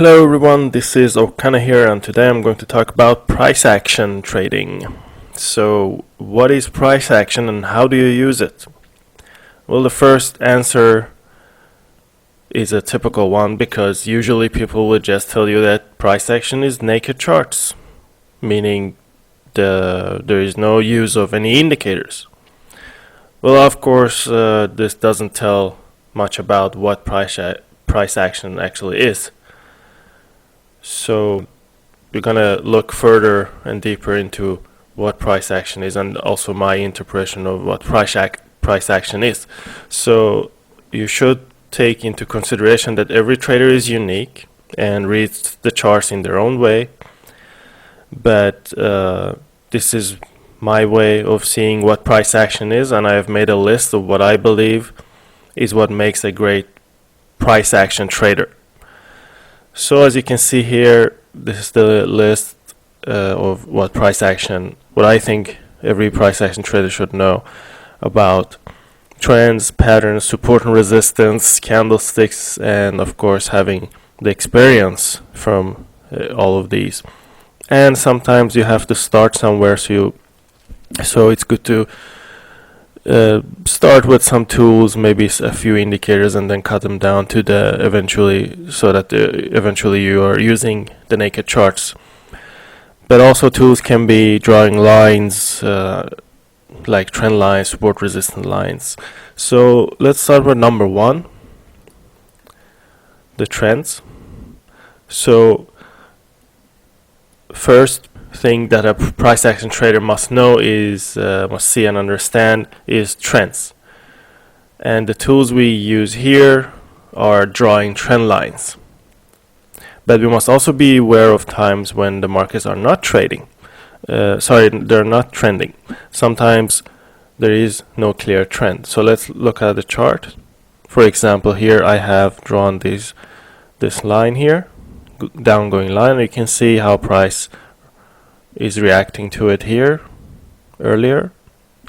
Hello everyone, this is Okane here, and today I'm going to talk about price action trading. So, what is price action and how do you use it? Well, the first answer is a typical one because usually people would just tell you that price action is naked charts, meaning there is no use of any indicators. Well, of course, this doesn't tell much about what price action actually is. So we're gonna look further and deeper into what price action is and also my interpretation of what price action is. So you should take into consideration that every trader is unique and reads the charts in their own way. But this is my way of seeing what price action is, and I have made a list of what I believe is what makes a great price action trader. So as you can see here, this is the list of what I think every price action trader should know about trends, patterns, support and resistance, candlesticks, and of course having the experience from all of these. And sometimes you have to start somewhere, so it's good to start with some tools, maybe a few indicators, and then cut them down to so that eventually you are using the naked charts. But also tools can be drawing lines, like trend lines, support resistance lines. So let's start with number one, the trends. So first thing that a price action trader must see and understand is trends. And the tools we use here are drawing trend lines. But we must also be aware of times when the markets are not they're not trending. Sometimes there is no clear trend. So let's look at the chart. For example, here I have drawn this line here, downgoing line. You can see how price is reacting to it here earlier,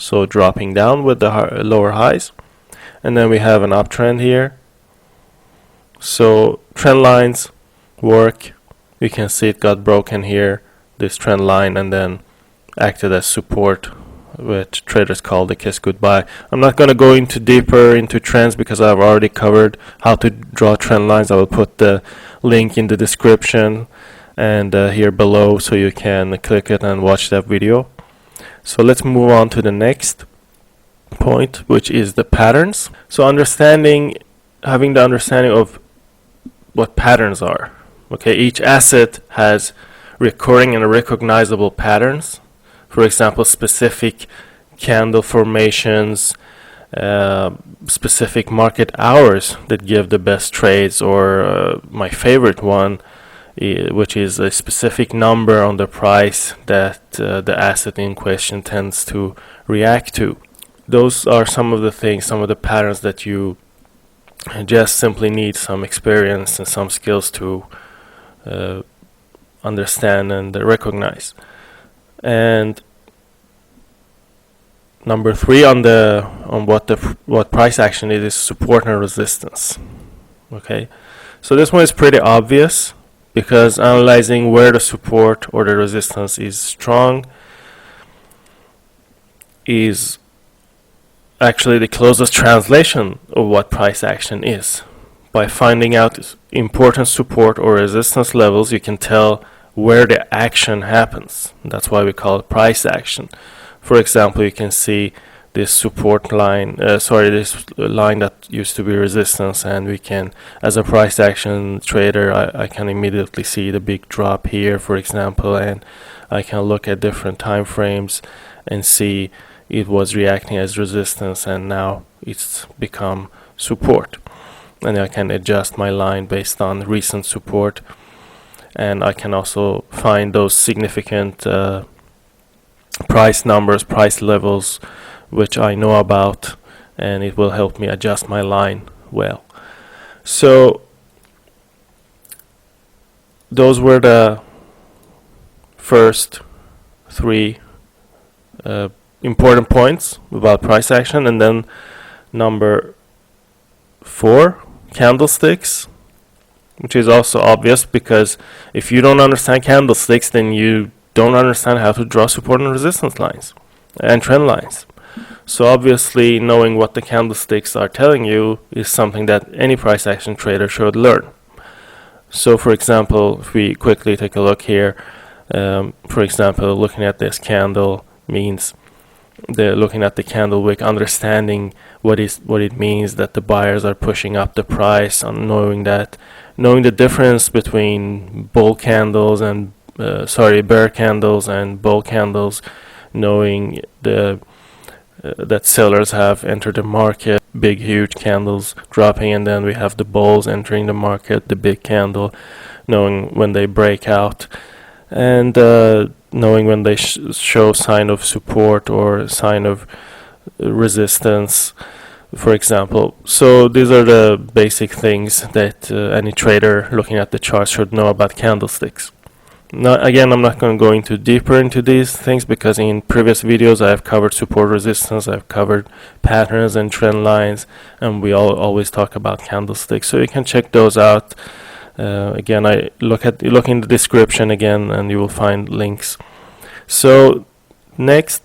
so dropping down with the lower highs, and then we have an uptrend here. So trend lines work. You can see it got broken here, this trend line, and then acted as support, which traders call the kiss goodbye. I'm not going to go deeper into trends because I've already covered how to draw trend lines. I will put the link in the description and here below, so you can click it and watch that video. So let's move on to the next point, which is the patterns. So having the understanding of what patterns are. Okay, each asset has recurring and recognizable patterns. For example, specific candle formations, specific market hours that give the best trades, or my favorite one, which is a specific number on the price that the asset in question tends to react to. Those are some of the patterns that you just simply need some experience and some skills to understand and recognize. And number three on what price action is support and resistance. Okay, so this one is pretty obvious, because analyzing where the support or the resistance is strong is actually the closest translation of what price action is. By finding out important support or resistance levels, you can tell where the action happens. That's why we call it price action. For example, you can see this support line, this line that used to be resistance, and we can, as a price action trader, I can immediately see the big drop here, for example, and I can look at different time frames and see it was reacting as resistance, and now it's become support. And I can adjust my line based on recent support, and I can also find those significant price numbers, price levels, which I know about, and it will help me adjust my line well. So those were the first three important points about price action. And then number 4, candlesticks. which is also obvious because if you don't understand candlesticks, then you don't understand how to draw support and resistance lines and trend lines. So obviously knowing what the candlesticks are telling you is something that any price action trader should learn. So for example, if we quickly take a look here, for example, looking at this candle means looking at the candle wick, understanding what it means that the buyers are pushing up the price, and knowing the difference between bull candles and bear candles and bull candles, knowing that sellers have entered the market, big huge candles dropping, and then we have the bulls entering the market, the big candle, knowing when they break out, and knowing when they show sign of support or sign of resistance, for example. So these are the basic things that any trader looking at the chart should know about candlesticks. Now, again, I'm not going to go into deeper into these things because in previous videos I have covered support resistance, I've covered patterns and trend lines, and we always talk about candlesticks, so you can check those out. Again, I look in the description again, and you will find links. So next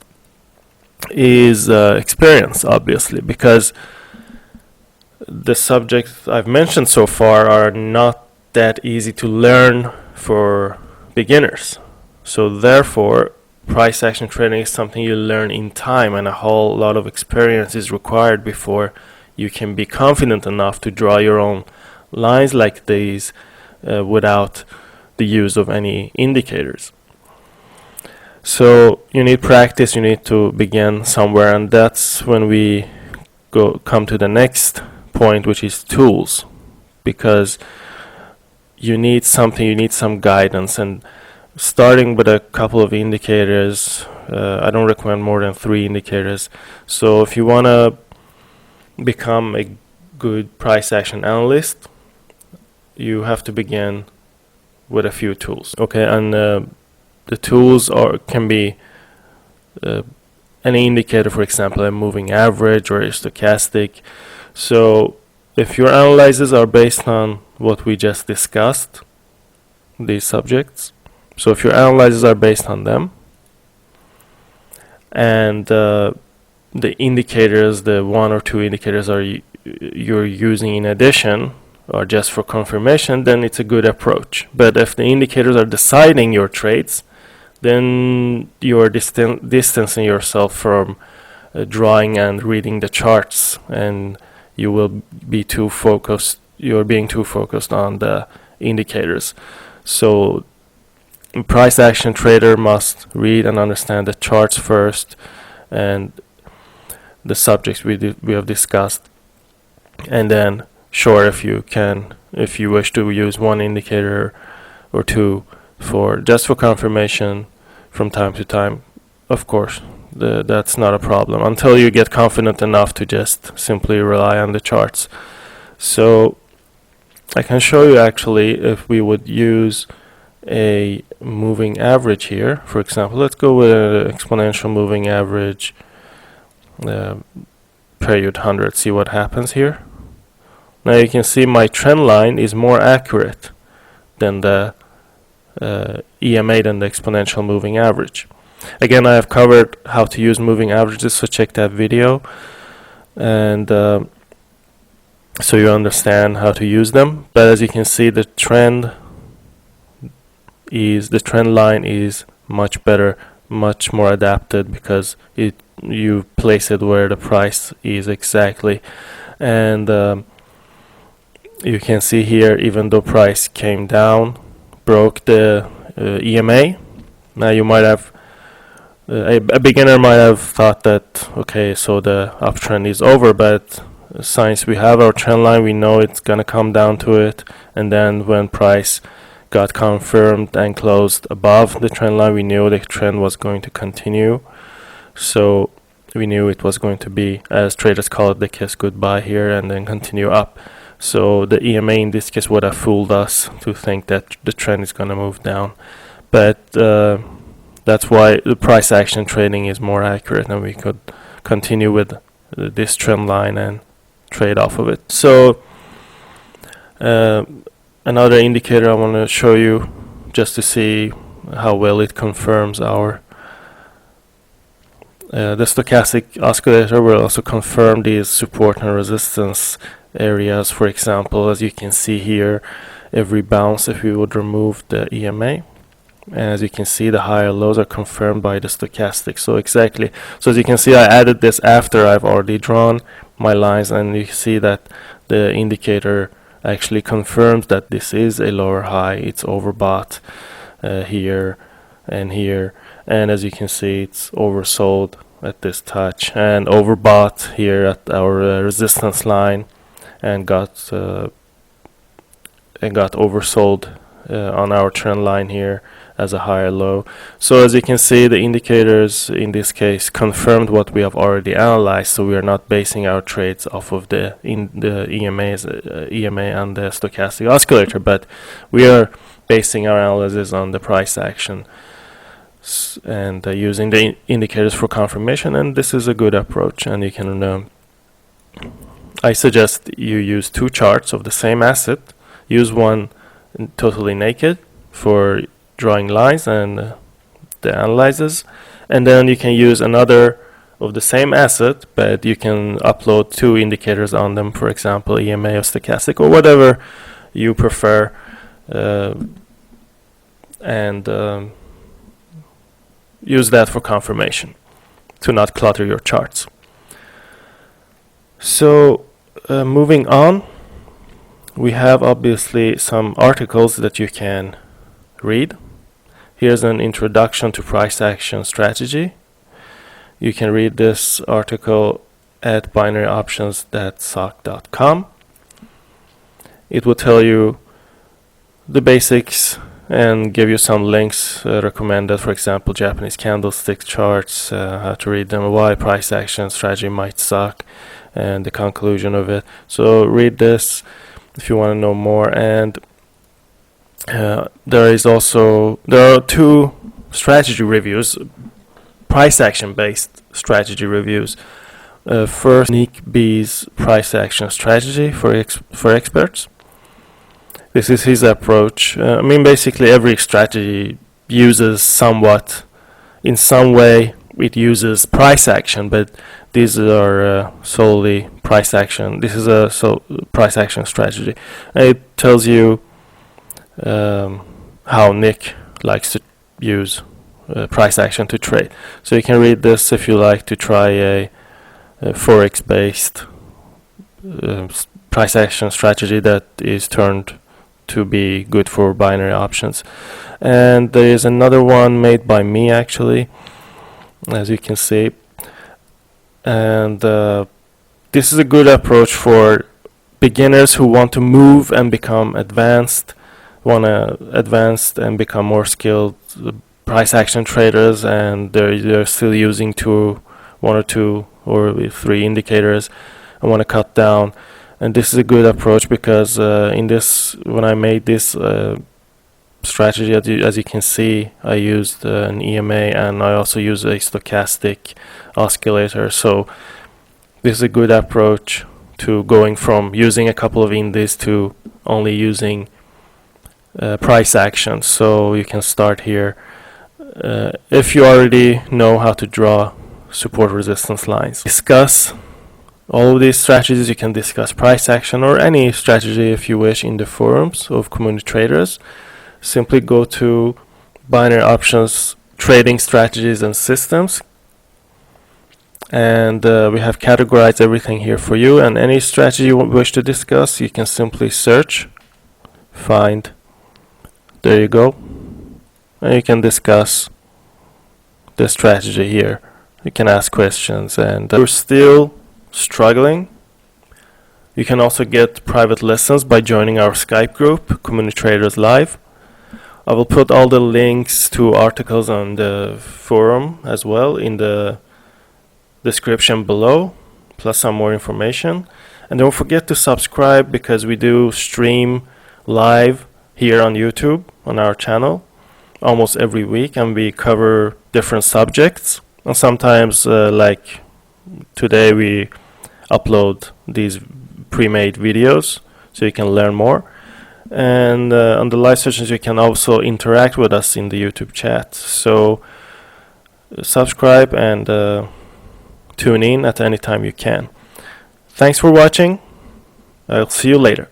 is experience, obviously, because the subjects I've mentioned so far are not that easy to learn for beginners. So therefore, price action trading is something you learn in time, and a whole lot of experience is required before you can be confident enough to draw your own lines like these without the use of any indicators. So you need practice, you need to begin somewhere, and that's when we come to the next point, which is tools, because you need something, you need some guidance, and starting with a couple of indicators, I don't recommend more than 3 indicators. So if you want to become a good price action analyst, you have to begin with a few tools. Okay, and the tools can be any indicator, for example, a moving average or a stochastic. So if your analyses are based on what we just discussed, these subjects, so if your analyses are based on them, and the indicators, the 1 or 2 indicators you're using in addition or just for confirmation, then it's a good approach. But if the indicators are deciding your trades, then you're distancing yourself from drawing and reading the charts, and you will be too focused. You're being too focused on the indicators. So a price action trader must read and understand the charts first and the subjects we have discussed, and then sure, if you wish to use 1 indicator or 2 just for confirmation from time to time, of course, that's not a problem until you get confident enough to just simply rely on the charts. So I can show you actually if we would use a moving average here. For example, let's go with an exponential moving average, period 100, see what happens here. Now you can see my trend line is more accurate than the EMA, than the exponential moving average. Again, I have covered how to use moving averages, so check that video, and so you understand how to use them. But as you can see, the trend line is much better, much more adapted, because you place it where the price is exactly. And you can see here, even though price came down, broke the EMA. Now you might have a beginner might have thought that, okay, so the uptrend is over, but since we have our trend line, we know it's gonna come down to it, and then when price got confirmed and closed above the trend line, we knew the trend was going to continue. So we knew it was going to be, as traders call it, the kiss goodbye here, and then continue up. So the EMA in this case would have fooled us to think that the trend is going to move down. But that's why the price action trading is more accurate, and we could continue with this trend line and trade off of it. So Another indicator I want to show you just to see how well it confirms our the stochastic oscillator will also confirm these support and resistance areas. For example, as you can see here, every bounce, if we would remove the EMA, and as you can see, the higher lows are confirmed by the stochastic. So exactly, so as you can see, I added this after I've already drawn my lines, and you see that the indicator actually confirms that this is a lower high. It's overbought here and here, and as you can see, it's oversold at this touch and overbought here at our resistance line, and got oversold on our trend line here as a higher low. So as you can see, the indicators in this case confirmed what we have already analyzed, so we are not basing our trades off of the EMA and the stochastic oscillator, but we are basing our analysis on the price action and using the indicators for confirmation, and this is a good approach. And you can I suggest you use two charts of the same asset. Use one totally naked for drawing lines and the analyzes, and then you can use another of the same asset, but you can upload two indicators on them, for example EMA or stochastic or whatever you prefer, and use that for confirmation to not clutter your charts. So moving on, we have obviously some articles that you can read. Here's an introduction to price action strategy. You can read this article at binaryoptions.soc.com. It will tell you the basics and give you some links recommended, for example Japanese candlestick charts, how to read them, why price action strategy might suck, and the conclusion of it. So read this if you want to know more. And there are two strategy reviews, price action based strategy reviews. First, Nick B's price action strategy for experts. This is his approach. I mean, basically every strategy uses somewhat, in some way it uses price action, but these are solely price action. This is a price action strategy. And it tells you how Nick likes to use price action to trade. So you can read this if you like to try a forex based price action strategy that is turned to be good for binary options. And there is another one made by me actually, as you can see, and this is a good approach for beginners who want to move and become advanced, and become more skilled price action traders, and they're still using one or two or three indicators and want to cut down. And this is a good approach because when I made this strategy, as you can see, I used an EMA and I also use a stochastic oscillator. So this is a good approach to going from using a couple of indices to only using price action. So you can start here if you already know how to draw support resistance lines. Discuss all of these strategies. You can discuss price action or any strategy if you wish in the forums of CommuniTraders. Simply go to binary options trading strategies and systems, and we have categorized everything here for you. And any strategy you wish to discuss, you can simply search, find, there you go, and you can discuss the strategy here. You can ask questions, and you're still struggling, you can also get private lessons by joining our Skype group, CommuniTraders Live. I will put all the links to articles on the forum as well in the description below, plus some more information. And don't forget to subscribe, because we do stream live here on YouTube on our channel almost every week, and we cover different subjects. And sometimes like today we upload these pre-made videos so you can learn more. And on the live sessions you can also interact with us in the YouTube chat. So subscribe and tune in at any time you can. Thanks for watching. I'll see you later.